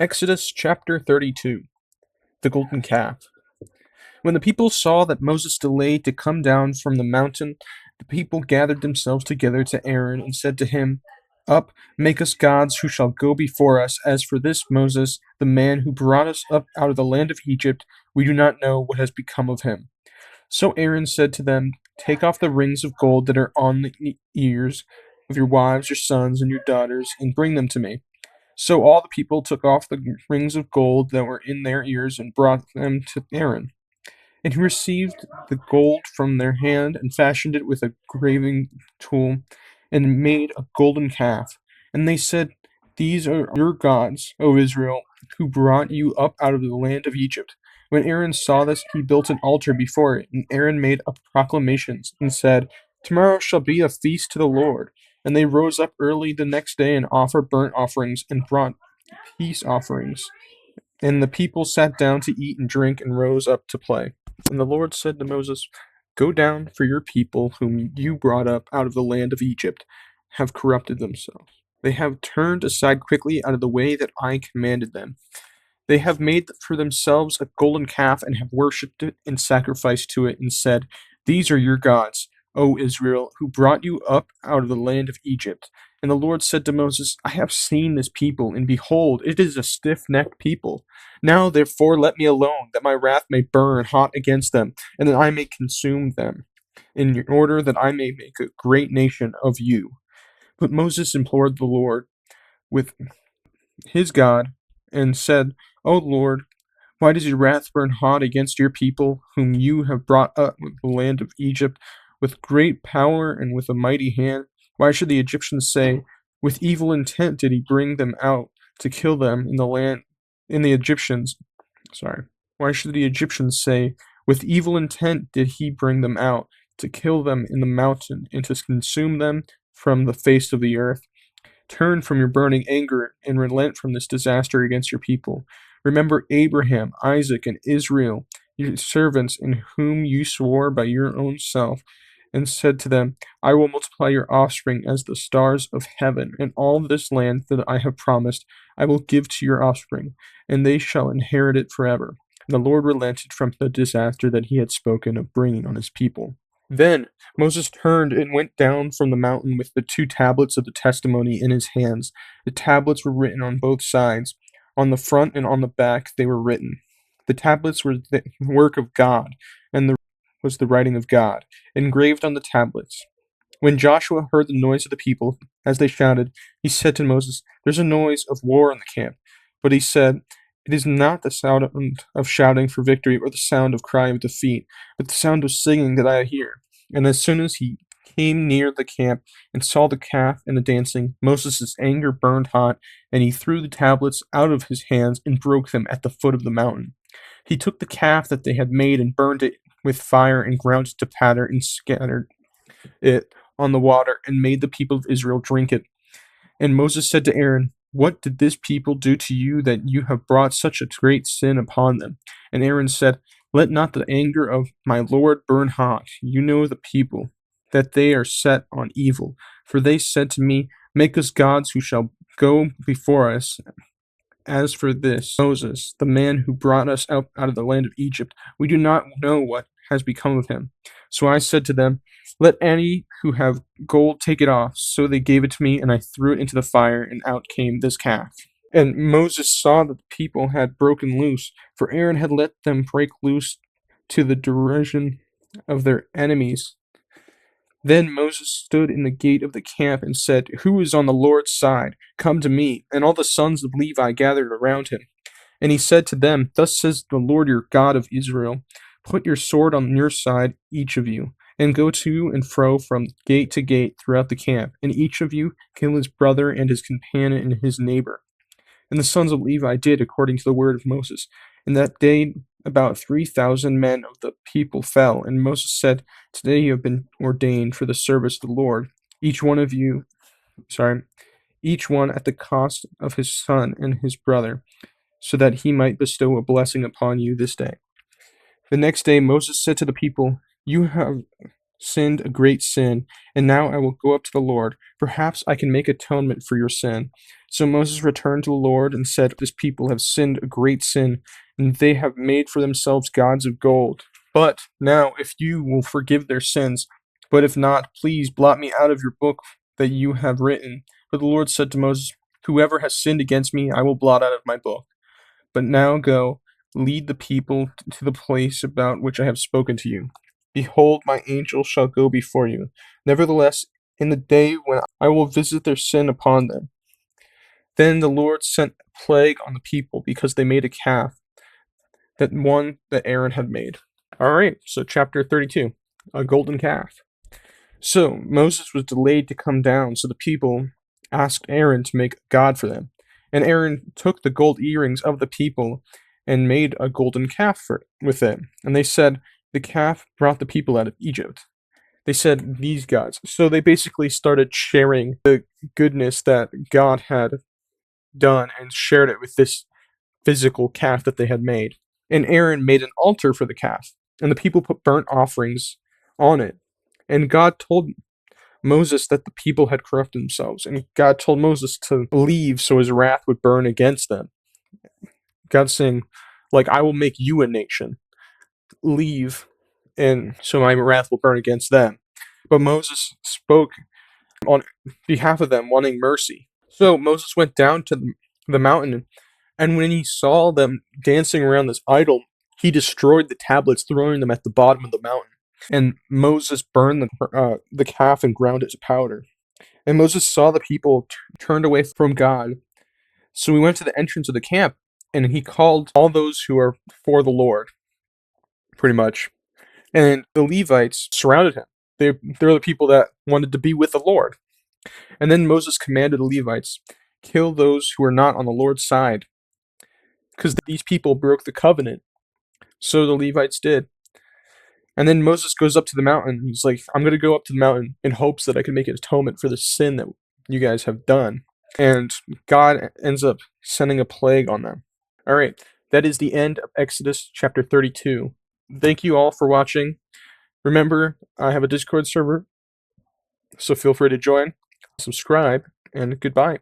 Exodus chapter 32. The Golden Calf. When the people saw that Moses delayed to come down from the mountain, the people gathered themselves together to Aaron and said to him, Up, make us gods who shall go before us. As for this Moses, the man who brought us up out of the land of Egypt, we do not know what has become of him. So Aaron said to them, Take off the rings of gold that are on the ears of your wives, your sons, and your daughters, and bring them to me. So all the people took off the rings of gold that were in their ears and brought them to Aaron. And he received the gold from their hand and fashioned it with a graving tool and made a golden calf. And they said, These are your gods, O Israel, who brought you up out of the land of Egypt. When Aaron saw this, he built an altar before it, and Aaron made a proclamation and said, Tomorrow shall be a feast to the Lord. And they rose up early the next day and offered burnt offerings and brought peace offerings. And the people sat down to eat and drink and rose up to play. And the Lord said to Moses, Go down, for your people, whom you brought up out of the land of Egypt, have corrupted themselves. They have turned aside quickly out of the way that I commanded them. They have made for themselves a golden calf and have worshipped it and sacrificed to it and said, These are your gods, O Israel, who brought you up out of the land of Egypt. And the Lord said to Moses, I have seen this people, and behold, it is a stiff-necked people. Now therefore let me alone, that my wrath may burn hot against them, and that I may consume them, in order that I may make a great nation of you. But Moses implored the Lord with his God, and said, O Lord, why does your wrath burn hot against your people, whom you have brought up from the land of Egypt with great power and with a mighty hand? Why should the Egyptians say, With evil intent did he bring them out to kill them in the land in the Egyptians why should the Egyptians say, With evil intent did he bring them out to kill them in the mountain and to consume them from the face of the earth? Turn from your burning anger and relent from this disaster against your people. Remember Abraham, Isaac, and Israel, your servants, in whom you swore by your own self, and said to them, I will multiply your offspring as the stars of heaven, and all this land that I have promised I will give to your offspring, and they shall inherit it forever. And the Lord relented from the disaster that he had spoken of bringing on his people. Then Moses turned and went down from the mountain with the 2 tablets of the testimony in his hands. The tablets were written on both sides. On the front and on the back they were written. The tablets were the work of God, and was the writing of God, engraved on the tablets. When Joshua heard the noise of the people, as they shouted, he said to Moses, There's a noise of war in the camp. But he said, It is not the sound of shouting for victory or the sound of crying of defeat, but the sound of singing that I hear. And as soon as he came near the camp and saw the calf and the dancing, Moses' anger burned hot, and he threw the tablets out of his hands and broke them at the foot of the mountain. He took the calf that they had made and burned it with fire and ground it to powder and scattered it on the water and made the people of Israel drink it. And Moses said to Aaron, What did this people do to you that you have brought such a great sin upon them? And Aaron said, Let not the anger of my Lord burn hot. You know the people, that they are set on evil. For they said to me, Make us gods who shall go before us. As for this Moses, the man who brought us out of the land of Egypt, we do not know what has become of him. So I said to them, Let any who have gold take it off. So they gave it to me, and I threw it into the fire, and out came this calf. And Moses saw that the people had broken loose, for Aaron had let them break loose to the derision of their enemies. Then Moses stood in the gate of the camp and said, Who is on the Lord's side? Come to me. And all the sons of Levi gathered around him. And he said to them, Thus says the Lord your God of Israel, Put your sword on your side, each of you, and go to and fro from gate to gate throughout the camp, and each of you kill his brother and his companion and his neighbor. And the sons of Levi did according to the word of Moses. And that day about 3,000 men of the people fell. And Moses said, Today you have been ordained for the service of the Lord, each one at the cost of his son and his brother, so that he might bestow a blessing upon you this day. The next day Moses said to the people, You have sinned a great sin, and now I will go up to the Lord. Perhaps I can make atonement for your sin, So Moses returned to the Lord and said, "This people have sinned a great sin, and they have made for themselves gods of gold. But now, if you will forgive their sins, but if not, please blot me out of your book that you have written." But the Lord said to Moses, "Whoever has sinned against me, I will blot out of my book. But now go, lead the people to the place about which I have spoken to you. Behold, my angel shall go before you. Nevertheless, in the day when I will visit their sin upon them." Then the Lord sent a plague on the people because they made a calf, that one that Aaron had made. All right, so chapter 32, a golden calf. So Moses was delayed to come down, so the people asked Aaron to make a god for them. And Aaron took the gold earrings of the people and made a golden calf with it. And they said, "The calf brought the people out of Egypt." They said, "These gods." So they basically started sharing the goodness that God had done and shared it with this physical calf that they had made. And Aaron made an altar for the calf, and the people put burnt offerings on it. And God told Moses that the people had corrupted themselves, and God told Moses to leave so his wrath would burn against them. God's saying, like, "I will make you a nation. Leave, and so my wrath will burn against them." But Moses spoke on behalf of them, wanting mercy. So Moses went down to the mountain, and when he saw them dancing around this idol, he destroyed the tablets, throwing them at the bottom of the mountain. And Moses burned the calf and ground it to powder. And Moses saw the people turned away from God. So he went to the entrance of the camp, and he called all those who are for the Lord, pretty much. And the Levites surrounded him. They're the people that wanted to be with the Lord. And then Moses commanded the Levites, "Kill those who are not on the Lord's side," because these people broke the covenant. So the Levites did. And then Moses goes up to the mountain. He's like, "I'm going to go up to the mountain in hopes that I can make an atonement for the sin that you guys have done." And God ends up sending a plague on them. All right, that is the end of Exodus chapter 32. Thank you all for watching. Remember, I have a Discord server, so feel free to join, subscribe, and goodbye.